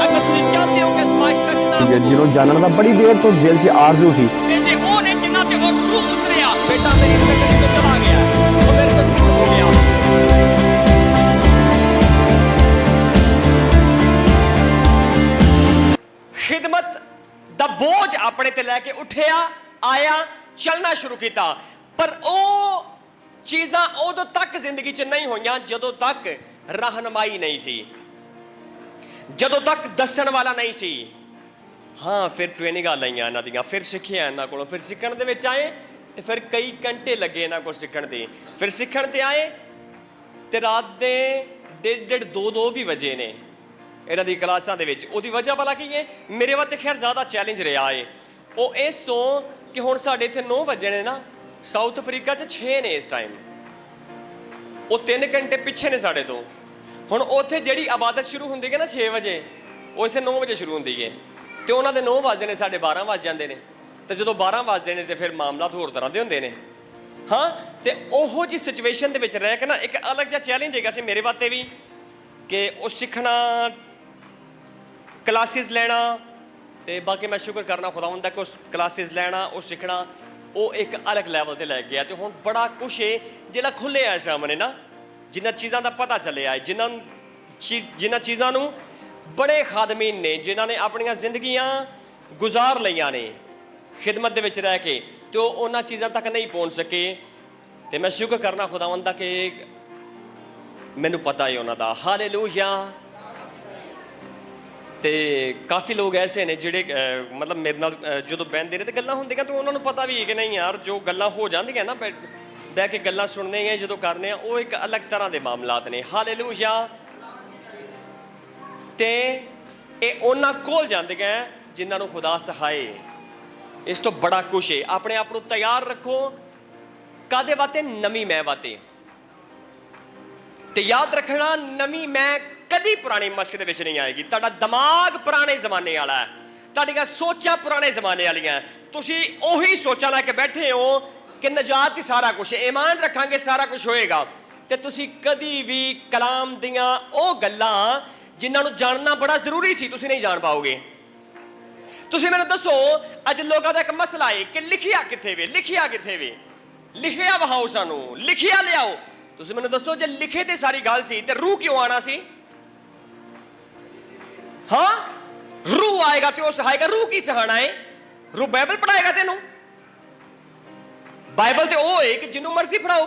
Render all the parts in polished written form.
अगर तुसीं चाहते हो कि पातशाह जनाब ਜਿਹਨੂੰ ਜਾਣਨ ਦਾ ਬੜੀ ਦੇਰ ਤੋਂ ਦਿਲ 'ਚ ਆਰਜ਼ੂ ਸੀ। ते वो ने जिन्ना ते और रूह उतरिया बेटा मेरी जिंदगी तो चला गया वो मेरे से दूर हो गया। खिदमत दा बोझ अपने ते लैके उठिया आया चलना शुरू किया पर वो चीज़ां उदों तक जिंदगी च नहीं होईयां जदों तक रहनुमाई नहीं सी, जदों तक दस्सण वाला नहीं सी। हाँ फिर ट्रेनिंगां लईयां इन्हां दियां, फिर सिੱਖਿਆ इन्हां कोलों, फिर सीखण दे विच आए ते फिर कई घंटे लगे इन्हां कोल सीखण दे, फिर सीखण ते आए ते रात दे 1:30 2 भी वजे ने इन्हां दी क्लासां दे विच। ओहदी वजह भला की है मेरे वास्ते खैर ज़्यादा चैलेंज रहा है ਉਹ ਇਸ ਤੋਂ कि हुण साडे इत्थे 9 वजे ने ना, साउथ अफ्रीका च 6 ने इस टाइम, वो 3 घंटे पिछे ने साडे तो। हुण उत्थे जिहड़ी इबादत शुरू हुंदी है ना 6 वजे, वो इत्थे 9 वजे शुरू हुंदी है ते उन्हां दे 9 वजदे ने, साडे 12 वज जांदे ने ते जदों 12 वजदे ने ते फिर मामलात होर तरह दे हुंदे ने। हाँ ते ओहो जी सिचुएशन दे विच रह के ना एक अलग जिहा चैलेंज हैगा सी मेरे वास्ते भी कि ਉਹ ਸਿੱਖਣਾ, क्लासिस लैना ते बाकी मैं शुक्र करना खुदावंद दा कि उस क्लासिस लैना उस सीखना वो एक अलग लैवल ते लै गया। तो हुण बड़ा कुछ है जिहड़ा खुल्लिया है सामने ना, जिन्हां चीज़ां दा पता चलिया है, जिन्हां चीज़ां नूं बड़े खादमीन ने जिन्हां ने अपनियां जिंदगियां गुजार लईयां ने खिदमत दे विच रह के, तो उन्हां चीज़ां तक नहीं पहुँच सके। तो मैं शुक्र करना खुदावंद दा कि मैनूं पता है उन्हां दा। हालेलूया। तो काफ़ी लोग ऐसे ने जिहड़े मतलब मेरे नाल जो बहते ने तो गल्लां हुंदियां तो उन्होंने पता भी है कि नहीं यार जो गल्लां हो जांदियां ना बह के गल्लां सुनने हैं जो करने वो एक अलग तरह के मामलात ने। हालेलूया। तो ये उन्हां कोल जांदियां जिन्हां नूं खुदा सिखाए। इस तो बड़ा कुछ है। अपने आप नूं तैयार रखो कादे वास्ते? नवीं मैं वास्ते। तो याद रखना नवीं मैं कदी पुरानी मशक दे विच नहीं आएगी। तुहाडा दिमाग पुराने जमाने वाला है, तुहाडियां सोचां पुराने जमाने वालियां, तुसीं ओही सोचां लैके बैठे हो कि नजात ही सारा कुछ है, ईमान रखांगे सारा कुछ होएगा। ते तुसीं कदी भी कलाम दियां ओह गल्लां जिन्हां नूं जानना बड़ा जरूरी सी तुसीं नहीं जान पाओगे। तुसीं मैनूं दसो अज लोकां दा इक मसला है कि लिखिया कित्थे वे, लिखिया कित्थे वे, लिखिया वहाओ सानूं, लिखिया लियाओ। तुसीं मैनूं दसो जे लिखे ते सारी गल सी ते रूह क्यों आना सी? हाँ रूह आएगा तो सिखाएगा। रूह की सिखाना है? रूह बाइबल पढ़ाएगा तेनों? बाइबल तो वो है कि जिन्हों मर्जी पढ़ाओ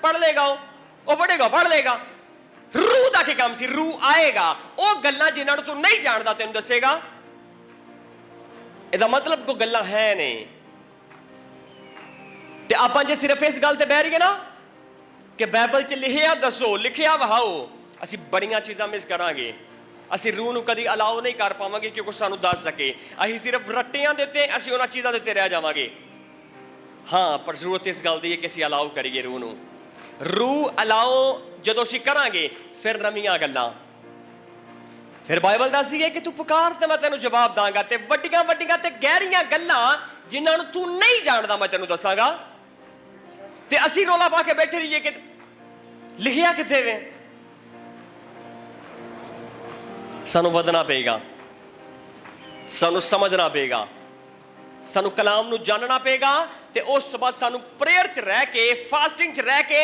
पढ़ लेगा, वो पढ़ेगा पढ़ लेगा। रूह का क्या काम सी? रूह आएगा वो गल्लां जिन्हां नूं तू नहीं जानदा तेनों दसेगा। इसदा मतलब कोई गल्लां है नहीं। ते आपां जे सिर्फ इस गल ते बह रहीए ना कि बाइबल च लिखिया दसो, लिखिया वहाओ, असीं बड़ियां चीज़ां मिस करांगे। असीं रूह नूं कदी अलाउ नहीं कर पावांगे क्योंकि सानूं दस सके। असीं सिर्फ रट्टियां दे उत्ते असीं उन्हां चीज़ां दे उत्ते रह जावांगे। हाँ पर जरूरत इस गल दी है कि असीं अलाउ करिए रूह नूं। रूह अलाउ जदों असीं करांगे फिर नवीआं गल्लां। फिर बाइबल दसदी है कि तू पुकार ते मैं तेनों जवाब दांगा ते वड्डियां वड्डियां ते गहरियां गल्लां जिन्हां नूं तू नहीं जानदा मैं तेनों दसांगा। ते असीं रौला पा के बैठे रहिए कि लिखिया कित्थे वे? सानू वधना पेगा, सानू समझना पेगा, सानू कलाम नू जानना पेगा। ते उस बाद सानू प्रेयर च रह के, फास्टिंग च रह के,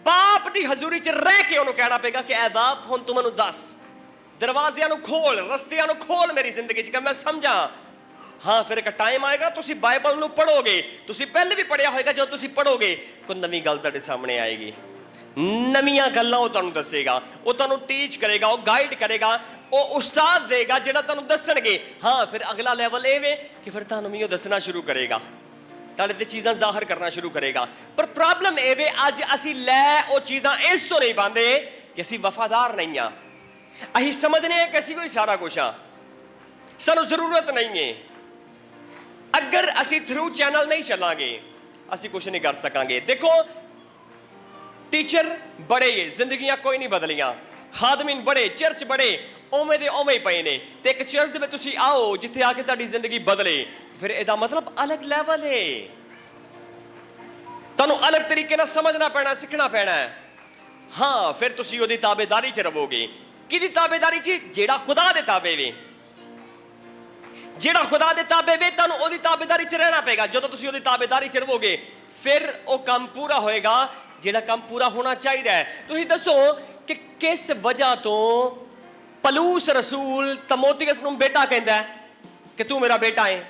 बाप दी हजूरी च रह के उन्होंने कहना पेगा कि ऐ बाप हुण तू मैनू दस, दरवाजियां नू खोल, रस्तियां नू खोल मेरी जिंदगी च कि मैं समझा। हाँ फिर एक टाइम आएगा तुसी बाइबल नू पढ़ोगे, तुसी पहले भी पढ़िया होएगा, जो तुसी पढ़ोगे कोई नवी गल तुहाडे सामने आएगी, नवीआं गल्लां वो तुहानूं दसेगा, वो तुहानूं टीच करेगा, वो गाइड करेगा, वो उस्ताद देगा जिहड़ा तुहानूं दसणगे। हाँ फिर अगला लैवल ये वे कि फिर तुहानूं भी वो दसना शुरू करेगा, तुहाडे ते चीज़ां ज़ाहिर करना शुरू करेगा। पर प्रॉब्लम ये वे अज असीं लै वो चीज़ां इस तो नहीं पांदे कि असीं वफादार नहीं हाँ। असीं समझने कि असीं कोई सारा कुछ हाँ, सानूं जरूरत नहीं है। अगर असीं थ्रू चैनल नहीं चलांगे असीं कुछ नहीं कर सकांगे। देखो टीचर बड़े जिंदगियां कोई नहीं बदलियां, खादमीन बड़े, चर्च बड़े, उवें दे उवें ही पे ने। ते एक चर्च दे विच तुसीं आओ जिथे आके तुहाडी जिंदगी बदले, फिर इहदा मतलब अलग लैवल है। तुहानूं अलग तरीके नाल समझना पैना, सीखना पैना है। हाँ फिर तुसीं उहदी ताबेदारी च रहोगे ਕਿਹਦੀ ਤਾਬੇਦਾਰੀ 'ਚ? ਜਿਹੜਾ ਖੁਦਾ ਦੇ ਤਾਬੇ ਵੇ। ਜਿਹੜਾ ਖੁਦਾ ਦੇ ਤਾਬੇ ਵੇ ਤੁਹਾਨੂੰ ਉਹਦੀ ਤਾਬੇਦਾਰੀ 'ਚ ਰਹਿਣਾ ਪਏਗਾ। ਜਦੋਂ ਤੁਸੀਂ ਉਹਦੀ ਤਾਬੇਦਾਰੀ 'ਚ ਰਹੋਗੇ ਫਿਰ ਉਹ ਕੰਮ ਪੂਰਾ ਹੋਏਗਾ ਜਿਹੜਾ ਕੰਮ ਪੂਰਾ ਹੋਣਾ ਚਾਹੀਦਾ ਹੈ। ਤੁਸੀਂ ਦੱਸੋ ਕਿ ਕਿਸ ਵਜ੍ਹਾ ਤੋਂ ਪਲੂਸ ਰਸੂਲ ਤਮੋਥੀਅਸ ਨੂੰ ਬੇਟਾ ਕਹਿੰਦਾ ਹੈ ਕਿ ਤੂੰ ਮੇਰਾ ਬੇਟਾ ਹੈ?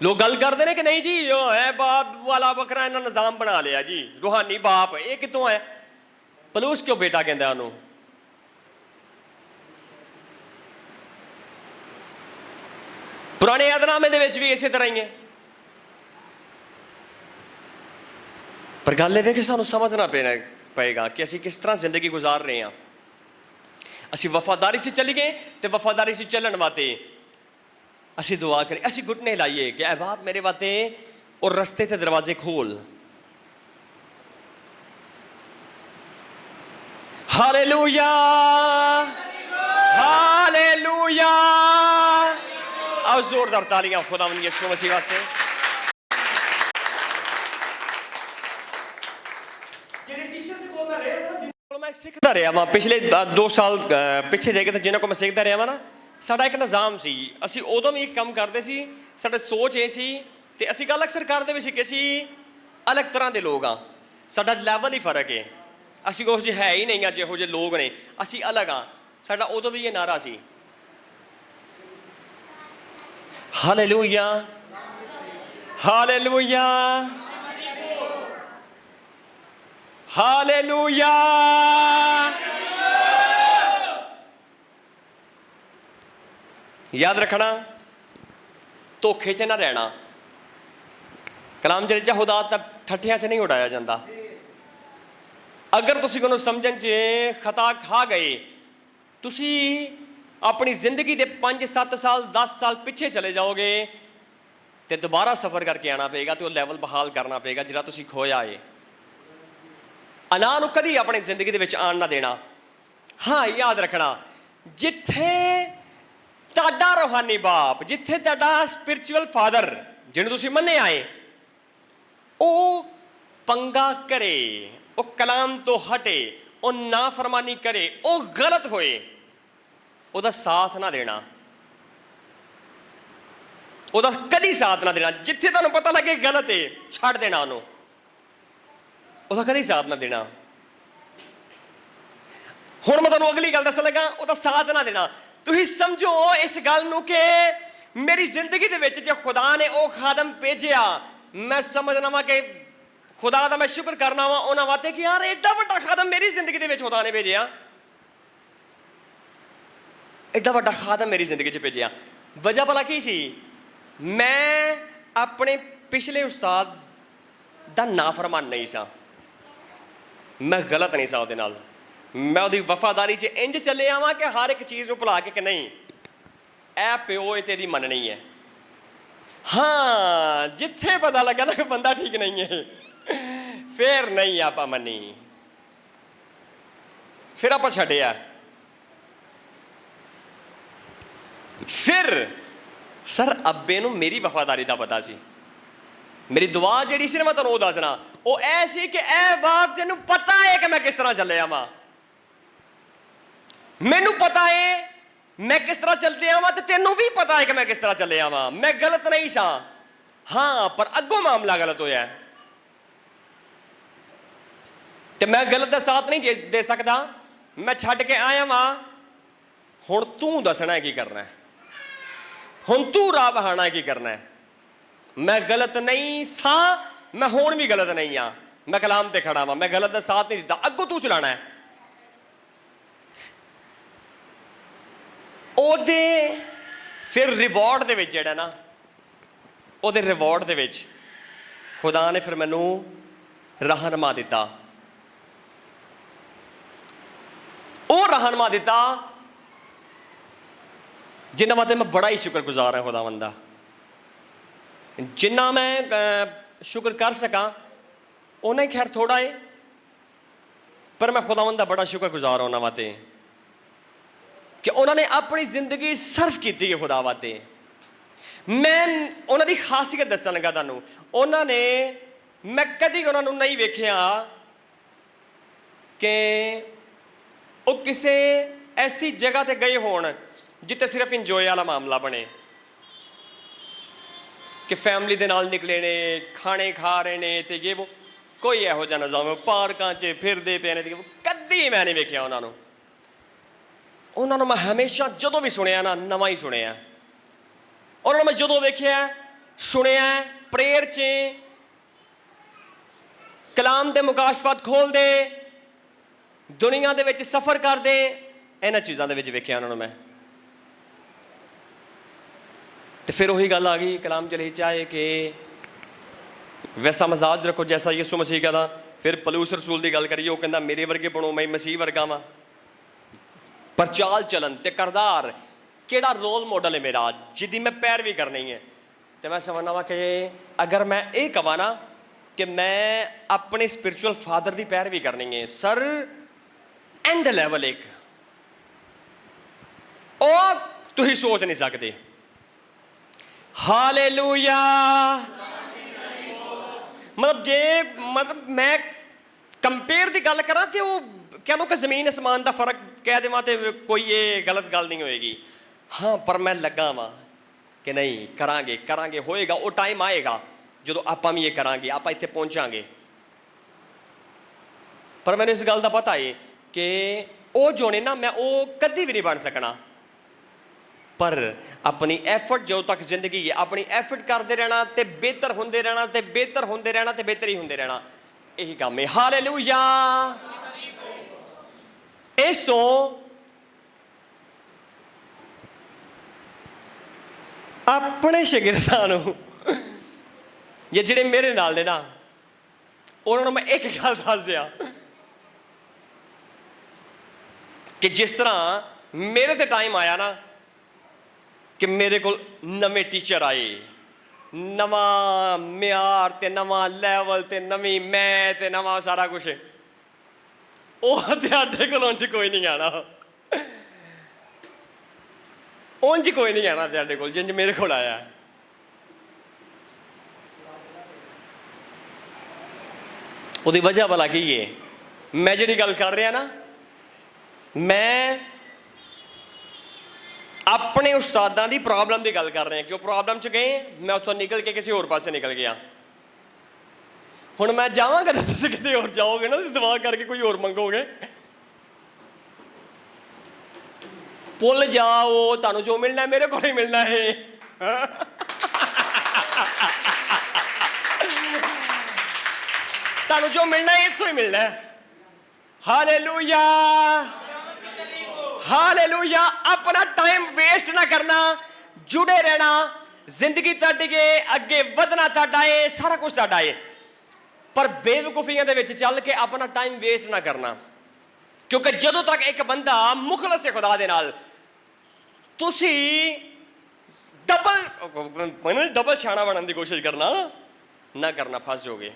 ਲੋਕ ਗੱਲ ਕਰਦੇ ਨੇ ਕਿ ਨਹੀਂ ਜੀ ਉਹ ਹੈ ਬਾਪ ਵਾਲਾ ਬੱਕਰਾ, ਇਹਨਾਂ ਨਿਜ਼ਾਮ ਬਣਾ ਲਿਆ ਜੀ ਰੂਹਾਨੀ ਬਾਪ। ਇਹ ਕਿੱਥੋਂ ਹੈ? ਪਲੂਸ ਕਿਉਂ ਬੇਟਾ ਕਹਿੰਦਾ ਉਹਨੂੰ? ਪੁਰਾਣੇ ਅਹਿਦਨਾਮੇ ਦੇ ਵਿੱਚ ਵੀ ਇਸੇ ਤਰ੍ਹਾਂ ਹੀ ਹੈ। ਪਰ ਗੱਲ ਇਹ ਵੇ ਕਿ ਸਾਨੂੰ ਸਮਝਣਾ ਪਏਗਾ ਕਿ ਅਸੀਂ ਕਿਸ ਤਰ੍ਹਾਂ ਜ਼ਿੰਦਗੀ ਗੁਜ਼ਾਰ ਰਹੇ ਹਾਂ। ਅਸੀਂ ਵਫਾਦਾਰੀ 'ਚ ਚੱਲੀਏ ਤੇ ਵਫਾਦਾਰੀ 'ਚ ਚੱਲਣ ਵਾਸਤੇ ਅਸੀਂ ਦੁਆ ਕਰੀਏ, ਅਸੀਂ ਘੁਟਨੇ ਲਾਈਏ ਕਿ ਐ ਬਾਪ ਮੇਰੇ ਵਾਸਤੇ ਉਹ ਰਸਤੇ ਤੇ ਦਰਵਾਜ਼ੇ ਖੋਲ। Hallelujah, hallelujah. ਆਓ ਜ਼ੋਰਦਾਰ ਤਾਲੀਆਂ ਖੁਦਾਵੰਦ ਯਿਸੂ ਮਸੀਹ ਵਾਸਤੇ। ਜਿਹੜੇ ਟੀਚਰ ਦੇ ਕੋਲ ਮੈਂ ਰਿਹਾ ਨਾ, ਜਿਨ੍ਹਾਂ ਕੋਲ ਮੈਂ ਸਿੱਖਦਾ ਰਿਹਾ ਵਾਂ ਪਿਛਲੇ 2 ਸਾਲ ਪਿੱਛੇ ਜਾ ਕੇ, ਤਾਂ ਜਿਨ੍ਹਾਂ ਕੋਲ ਮੈਂ ਸਿੱਖਦਾ ਰਿਹਾ ਵਾਂ ਨਾ, ਸਾਡਾ ਇੱਕ ਨਿਜ਼ਾਮ ਸੀ। ਅਸੀਂ ਉਦੋਂ ਵੀ ਇੱਕ ਕੰਮ ਕਰਦੇ ਸੀ, ਸਾਡੀ ਸੋਚ ਇਹ ਸੀ ਤੇ ਅਸੀਂ ਗੱਲ ਅਕਸਰ ਕਰਦੇ ਵੀ ਸੀ ਕਿ ਅਸੀਂ ਅਲੱਗ ਤਰ੍ਹਾਂ ਦੇ ਲੋਕ ਹਾਂ। ਸਾਡਾ ਲੈਵਲ ਹੀ ਫਰਕ ਹੈ। ਅਸੀਂ ਕੁਛ ਜਿਹੇ ਹੈ ਹੀ ਨਹੀਂ ਆ ਜਿਹੋ ਜਿਹੇ ਲੋਕ ਨੇ, ਅਸੀਂ ਅਲੱਗ ਹਾਂ। ਸਾਡਾ ਉਦੋਂ ਵੀ ਇਹ ਨਾਰਾ ਸੀ, ਹਾਲੇਲੂਇਆ, ਹਾਲੇਲੂਇਆ, ਹਾਲੇਲੂਇਆ। ਯਾਦ ਰੱਖਣਾ, ਧੋਖੇ 'ਚ ਨਾ ਰਹਿਣਾ। ਕਲਾਮ ਜਿਹੜੇ ਚਾਹੁਦਾ ਤਾਂ ਠੱਠਿਆਂ 'ਚ ਨਹੀਂ ਉਡਾਇਆ ਜਾਂਦਾ। ਅਗਰ ਤੁਸੀਂ ਉਹਨੂੰ ਸਮਝਣ 'ਚ ਖਤਾ ਖਾ ਗਏ, ਤੁਸੀਂ ਆਪਣੀ ਜ਼ਿੰਦਗੀ ਦੇ 5-7 ਸਾਲ 10 ਸਾਲ ਪਿੱਛੇ ਚਲੇ ਜਾਓਗੇ ਤੇ ਦੁਬਾਰਾ ਸਫ਼ਰ ਕਰਕੇ ਆਉਣਾ ਪਏਗਾ ਤੇ ਉਹ ਲੈਵਲ ਬਹਾਲ ਕਰਨਾ ਪਏਗਾ ਜਿਹੜਾ ਤੁਸੀਂ ਖੋਇਆ ਏ। ਅਨਾਹ ਨੂੰ ਕਦੀ ਆਪਣੀ ਜ਼ਿੰਦਗੀ ਦੇ ਵਿੱਚ ਆਉਣ ਨਾ ਦੇਣਾ। ਹਾਂ, ਯਾਦ ਰੱਖਣਾ, ਜਿੱਥੇ ਤੁਹਾਡਾ ਰੂਹਾਨੀ ਬਾਪ, ਜਿੱਥੇ ਤੁਹਾਡਾ ਸਪਿਰਚੁਅਲ ਫਾਦਰ ਜਿਹਨੂੰ ਤੁਸੀਂ ਮੰਨਿਆ ਏ, ਉਹ ਪੰਗਾ ਕਰੇ, ਉਹ ਕਲਾਮ ਤੋਂ ਹਟੇ, ਉਹ ਨਾਫਰਮਾਨੀ ਕਰੇ, ਉਹ ਗਲਤ ਹੋਏ, ਉਹਦਾ ਸਾਥ ਨਾ ਦੇਣਾ, ਉਹਦਾ ਕਦੀ ਸਾਥ ਨਾ ਦੇਣਾ। ਜਿੱਥੇ ਤੁਹਾਨੂੰ ਪਤਾ ਲੱਗੇ ਗਲਤ ਏ, ਛੱਡ ਦੇਣਾ ਉਹਨੂੰ, ਉਹਦਾ ਕਦੀ ਸਾਥ ਨਾ ਦੇਣਾ। ਹੁਣ ਮੈਂ ਤੁਹਾਨੂੰ ਅਗਲੀ ਗੱਲ ਦੱਸਣ ਲੱਗਾ, ਉਹਦਾ ਸਾਥ ਨਾ ਦੇਣਾ। ਤੁਸੀਂ ਸਮਝੋ ਇਸ ਗੱਲ ਨੂੰ ਕਿ ਮੇਰੀ ਜ਼ਿੰਦਗੀ ਦੇ ਵਿੱਚ ਜੇ ਖੁਦਾ ਨੇ ਉਹ ਖਾਦਮ ਭੇਜਿਆ, ਮੈਂ ਸਮਝਣਾ ਵਾ ਕਿ ਖੁਦਾ ਦਾ ਮੈਂ ਸ਼ੁਕਰ ਕਰਨਾ ਵਾ ਉਹਨਾਂ ਵਾਸਤੇ ਕਿ ਯਾਰ ਐਡਾ ਵੱਡਾ ਖਾਦਮ ਮੇਰੀ ਜ਼ਿੰਦਗੀ ਦੇ ਵਿੱਚ ਖੁਦਾ ਨੇ ਭੇਜਿਆ, ਐਡਾ ਵੱਡਾ ਖਾਦਮ ਮੇਰੀ ਜ਼ਿੰਦਗੀ 'ਚ ਭੇਜਿਆ। ਵਜ੍ਹਾ ਭਲਾ ਕੀ ਸੀ? ਮੈਂ ਆਪਣੇ ਪਿਛਲੇ ਉਸਤਾਦ ਦਾ ਨਾਫਰਮਾਨ ਨਹੀਂ ਸਾਂ, ਮੈਂ ਗਲਤ ਨਹੀਂ ਸਾਂ ਉਹਦੇ ਨਾਲ। ਮੈਂ ਉਹਦੀ ਵਫਾਦਾਰੀ 'ਚ ਇੰਝ ਚੱਲੇ ਆਵਾਂ ਕਿ ਹਰ ਇੱਕ ਚੀਜ਼ ਨੂੰ ਭੁਲਾ ਕੇ ਕਿ ਨਹੀਂ ਇਹ ਪਿਓ ਇਹ ਤੇਰੀ ਮੰਨਣੀ ਹੈ। ਹਾਂ, ਜਿੱਥੇ ਪਤਾ ਲੱਗਾ ਨਾ ਕਿ ਬੰਦਾ ਠੀਕ ਨਹੀਂ ਹੈ, ਫਿਰ ਨਹੀਂ ਆਪਾਂ ਮੰਨੀ, ਫਿਰ ਆਪਾਂ ਛੱਡਿਆ। ਫਿਰ ਸਰ ਅੱਬੇ ਨੂੰ ਮੇਰੀ ਵਫਾਦਾਰੀ ਦਾ ਪਤਾ ਸੀ। ਮੇਰੀ ਦੁਆ ਜਿਹੜੀ ਸੀ ਨਾ, ਮੈਂ ਤੁਹਾਨੂੰ ਉਹ ਦੱਸਣਾ, ਉਹ ਐ ਸੀ ਕਿ ਐ ਬਾਪ ਤੈਨੂੰ ਪਤਾ ਹੈ ਕਿ ਮੈਂ ਕਿਸ ਤਰ੍ਹਾਂ ਚੱਲਿਆ ਵਾਂ, ਮੈਨੂੰ ਪਤਾ ਹੈ ਮੈਂ ਕਿਸ ਤਰ੍ਹਾਂ ਚੱਲਦਿਆ ਵਾਂ ਤੇ ਤੈਨੂੰ ਵੀ ਪਤਾ ਹੈ ਕਿ ਮੈਂ ਕਿਸ ਤਰ੍ਹਾਂ ਚੱਲਿਆ ਵਾਂ। ਮੈਂ ਗਲਤ ਨਹੀਂ ਸਾਂ, ਹਾਂ, ਪਰ ਅੱਗੋਂ ਮਾਮਲਾ ਗਲਤ ਹੋਇਆ ਤੇ ਮੈਂ ਗਲਤ ਦਾ ਸਾਥ ਨਹੀਂ ਦੇ ਸਕਦਾ। ਮੈਂ ਛੱਡ ਕੇ ਆਇਆ ਵਾਂ, ਹੁਣ ਤੂੰ ਦੱਸਣਾ ਕੀ ਕਰਨਾ, ਹੁਣ ਤੂੰ ਰਾਹ ਵਹਾਣਾ ਕੀ ਕਰਨਾ। ਮੈਂ ਗਲਤ ਨਹੀਂ ਸਾਂ, ਮੈਂ ਹੁਣ ਵੀ ਗਲਤ ਨਹੀਂ ਆ, ਮੈਂ ਕਲਾਮ ਤੇ ਖੜਾ ਵਾਂ, ਮੈਂ ਗਲਤ ਦਾ ਸਾਥ ਨਹੀਂ ਦਿੱਤਾ, ਅੱਗੋਂ ਤੂੰ ਚਲਾਣਾ ਹੈ। ਉਹਦੇ ਫਿਰ ਰਿਵਾਰਡ ਦੇ ਵਿੱਚ ਜਿਹੜਾ ਨਾ, ਉਹਦੇ ਰਿਵਾਰਡ ਦੇ ਵਿੱਚ ਖੁਦਾ ਨੇ ਫਿਰ ਮੈਨੂੰ ਰਹਿਨੁਮਾ ਦਿੱਤਾ। ਉਹ ਰਹਿਨੁਮਾ ਦਿੱਤਾ ਜਿਨ੍ਹਾਂ ਵਾਸਤੇ ਮੈਂ ਬੜਾ ਹੀ ਸ਼ੁਕਰਗੁਜ਼ਾਰ ਹਾਂ ਖੁਦਾਵੰਦ ਦਾ। ਜਿੰਨਾ ਮੈਂ ਸ਼ੁਕਰ ਕਰ ਸਕਾਂ ਉਹਨਾਂ ਹੀ ਖੈਰ ਥੋੜਾ ਏ, ਪਰ ਮੈਂ ਖੁਦਾਵੰਦ ਦਾ ਬੜਾ ਸ਼ੁਕਰਗੁਜ਼ਾਰ ਹਾਂ ਉਹਨਾਂ ਵਾਸਤੇ ਕਿ ਉਹਨਾਂ ਨੇ ਆਪਣੀ ਜ਼ਿੰਦਗੀ ਸਰਫ ਕੀਤੀ ਹੈ ਖੁਦਾ ਵਾਸਤੇ। ਮੈਂ ਉਹਨਾਂ ਦੀ ਖਾਸੀਅਤ ਦੱਸਣ ਲੱਗਾ ਤੁਹਾਨੂੰ। ਉਹਨਾਂ ਨੇ, ਮੈਂ ਕਦੀ ਉਹਨਾਂ ਨੂੰ ਨਹੀਂ ਵੇਖਿਆ ਕਿ ਉਹ ਕਿਸੇ ਐਸੀ ਜਗ੍ਹਾ ਤੇ ਗਏ ਹੋਣ ਜਿੱਥੇ ਸਿਰਫ ਇੰਜੋਏ ਵਾਲਾ ਮਾਮਲਾ ਬਣੇ ਕਿ ਫੈਮਿਲੀ ਦੇ ਨਾਲ ਨਿਕਲੇ ਨੇ, ਖਾਣੇ ਖਾ ਰਹੇ ਨੇ ਤੇ ਇਹ ਉਹ, ਕੋਈ ਇਹੋ ਜਿਹਾ ਨਿਜ਼ਾਮ ਪਾਰਕਾਂ 'ਚ ਫਿਰਦੇ ਪਏ ਨੇ। ਕਦੀ ਮੈਂ ਨਹੀਂ ਵੇਖਿਆ ਉਹਨਾਂ ਨੂੰ ਮੈਂ ਹਮੇਸ਼ਾ ਜਦੋਂ ਵੀ ਸੁਣਿਆ ਨਾ ਨਵਾਂ ਹੀ ਸੁਣਿਆ। ਉਹਨਾਂ ਨੂੰ ਮੈਂ ਜਦੋਂ ਵੇਖਿਆ ਸੁਣਿਆ ਪ੍ਰੇਅਰ 'ਚ ਕਲਾਮ ਦੇ ਮੁਕਾਸ਼ਫਤ ਖੋਲ੍ਹਦੇ, ਦੁਨੀਆ ਦੇ ਵਿੱਚ ਸਫ਼ਰ ਕਰਦੇ, ਇਹਨਾਂ ਚੀਜ਼ਾਂ ਦੇ ਵਿੱਚ ਵੇਖਿਆ ਉਹਨਾਂ ਨੂੰ ਮੈਂ। ਤੇ ਫਿਰ ਉਹੀ ਗੱਲ ਆ ਗਈ ਕਲਾਮ ਚ ਲਿਖਿਆ ਹੈ ਕਿ ਵੈਸਾ ਮਜ਼ਾਜ ਰੱਖੋ ਜੈਸਾ ਯਿਸੂ ਮਸੀਹ ਕਹਿੰਦਾ। ਫਿਰ ਪਲੂਸ ਰਸੂਲ ਦੀ ਗੱਲ ਕਰੀਏ, ਉਹ ਕਹਿੰਦਾ ਮੇਰੇ ਵਰਗੇ ਬਣੋ, ਮੈਂ ਮਸੀਹ ਵਰਗਾ ਵਾਂ। ਪਰ ਚਾਲ ਚਲਨ ਤੇ ਕਰਦਾਰ ਕਿਹੜਾ ਰੋਲ ਮਾਡਲ ਹੈ ਮੇਰਾ ਜਿਹਦੀ ਮੈਂ ਪੈਰਵੀ ਕਰਨੀ ਹੈ। ਤੇ ਮੈਂ ਸਮਝਦਾ ਵਾ ਕਿ ਅਗਰ ਮੈਂ ਇਹ ਕਹਾਂ ਨਾ ਕਿ ਮੈਂ ਆਪਣੇ ਸਪਿਰਚੁਅਲ ਫਾਦਰ ਦੀ ਪੈਰਵੀ ਕਰਨੀ ਹੈ, ਸਰ ਐਂਡ ਲੈਵਲ ਇੱਕ ਉਹ ਤੁਸੀਂ ਸੋਚ ਨਹੀਂ ਸਕਦੇ। ਹਾਲੇਲੂਇਆ। ਮਤਲਬ ਮੈਂ ਕੰਪੇਅਰ ਦੀ ਗੱਲ ਕਰਾਂ ਤੇ ਉਹ ਕਹਿ ਲਓ ਕਿ ਜ਼ਮੀਨ ਅਸਮਾਨ ਦਾ ਫਰਕ ਕਹਿ ਦੇਵਾਂ ਤੇ ਕੋਈ ਇਹ ਗਲਤ ਗੱਲ ਨਹੀਂ ਹੋਏਗੀ। ਹਾਂ, ਪਰ ਮੈਂ ਲੱਗਾ ਵਾਂ ਕਿ ਨਹੀਂ ਕਰਾਂਗੇ ਹੋਏਗਾ। ਉਹ ਟਾਈਮ ਆਏਗਾ ਜਦੋਂ ਆਪਾਂ ਵੀ ਇਹ ਕਰਾਂਗੇ, ਆਪਾਂ ਇੱਥੇ ਪਹੁੰਚਾਂਗੇ। ਪਰ ਮੈਨੂੰ ਇਸ ਗੱਲ ਦਾ ਪਤਾ ਹੈ ਕਿ ਉਹ ਜੋ ਨੇ ਨਾ, ਮੈਂ ਉਹ ਕਦੀ ਵੀ ਨਹੀਂ ਬਣ ਸਕਣਾ। ਪਰ ਆਪਣੀ ਐਫਰਟ ਜਦੋਂ ਤੱਕ ਜ਼ਿੰਦਗੀ ਹੈ, ਆਪਣੀ ਐਫਰਟ ਕਰਦੇ ਰਹਿਣਾ ਤੇ ਬਿਹਤਰ ਹੁੰਦੇ ਰਹਿਣਾ ਤੇ ਬਿਹਤਰ ਹੁੰਦੇ ਰਹਿਣਾ ਤੇ ਬਿਹਤਰ ਹੀ ਹੁੰਦੇ ਰਹਿਣਾ, ਇਹੀ ਕੰਮ ਹੈ। ਹਾਲੇਲੂਇਆ। ਇਸ ਤੋਂ ਆਪਣੇ ਸ਼ਾਗਿਰਦਾਂ ਨੂੰ ਜਾਂ ਜਿਹੜੇ ਮੇਰੇ ਨਾਲ ਨੇ ਨਾ, ਉਹਨਾਂ ਨੂੰ ਮੈਂ ਇੱਕ ਗੱਲ ਦੱਸ ਦਿਆਂ ਕਿ ਜਿਸ ਤਰ੍ਹਾਂ ਮੇਰੇ ਤੇ ਟਾਈਮ ਆਇਆ ਨਾ ਕਿ ਮੇਰੇ ਕੋਲ ਨਵੇਂ ਟੀਚਰ ਆਏ, ਨਵਾਂ ਮਿਆਰ ਤੇ ਨਵਾਂ ਲੈਵਲ ਤੇ ਨਵੀਂ ਮੈਂ ਤੇ ਨਵਾਂ ਸਾਰਾ ਕੁਛ, ਉਹ ਤੁਹਾਡੇ ਕੋਲ ਉਂਝ ਕੋਈ ਨਹੀਂ ਆਣਾ। ਉਂਝ ਕੋਈ ਨਹੀਂ ਆਣਾ ਤੁਹਾਡੇ ਕੋਲ ਜਿੰਝ ਮੇਰੇ ਕੋਲ ਆਇਆ। ਉਹਦੀ ਵਜ੍ਹਾ ਭਲਾ ਕੀ ਹੈ? ਮੈਂ ਜਿਹੜੀ ਗੱਲ ਕਰ ਰਿਹਾ ਨਾ, ਮੈਂ ਆਪਣੇ ਉਸਤਾਦਾਂ ਦੀ ਪ੍ਰੋਬਲਮ ਦੀ ਗੱਲ ਕਰ ਰਿਹਾ ਕਿ ਉਹ ਪ੍ਰੋਬਲਮ 'ਚ ਗਏ, ਮੈਂ ਉੱਥੋਂ ਨਿਕਲ ਕੇ ਕਿਸੇ ਹੋਰ ਪਾਸੇ ਨਿਕਲ ਗਿਆ। ਹੁਣ ਮੈਂ ਜਾਵਾਂਗਾ ਤਾਂ ਤੁਸੀਂ ਕਿਤੇ ਹੋਰ ਜਾਓਗੇ ਨਾ, ਤੁਸੀਂ ਦੁਆ ਕਰਕੇ ਕੋਈ ਹੋਰ ਮੰਗੋਗੇ। ਭੁੱਲ ਜਾਓ, ਤੁਹਾਨੂੰ ਜੋ ਮਿਲਣਾ ਮੇਰੇ ਕੋਲ ਹੀ ਮਿਲਣਾ ਹੈ। ਤੁਹਾਨੂੰ ਜੋ ਮਿਲਣਾ ਹੈ ਇੱਥੋਂ ਹੀ ਮਿਲਣਾ ਹੈ। ਹਾਲੇਲੂਇਆ। ਹਾਲੇਲੂਇਆ। ਆਪਣਾ ਟਾਈਮ ਵੇਸਟ ਨਾ ਕਰਨਾ, ਜੁੜੇ ਰਹਿਣਾ। ਜ਼ਿੰਦਗੀ ਤੁਹਾਡੀ ਹੈ, ਅੱਗੇ ਵਧਣਾ ਤੁਹਾਡਾ ਹੈ, ਸਾਰਾ ਕੁਝ ਤੁਹਾਡਾ ਹੈ। ਪਰ ਬੇਵਕੂਫੀਆਂ ਦੇ ਵਿੱਚ ਚੱਲ ਕੇ ਆਪਣਾ ਟਾਈਮ ਵੇਸਟ ਨਾ ਕਰਨਾ, ਕਿਉਂਕਿ ਜਦੋਂ ਤੱਕ ਇੱਕ ਬੰਦਾ ਮੁਖਲਸ ਹੈ ਖੁਦਾ ਦੇ ਨਾਲ, ਤੁਸੀਂ ਡਬਲ ਛਾਣਾ ਬਣਨ ਦੀ ਕੋਸ਼ਿਸ਼ ਕਰਨਾ ਨਾ ਕਰਨਾ, ਫਸ ਜਾਓਗੇ।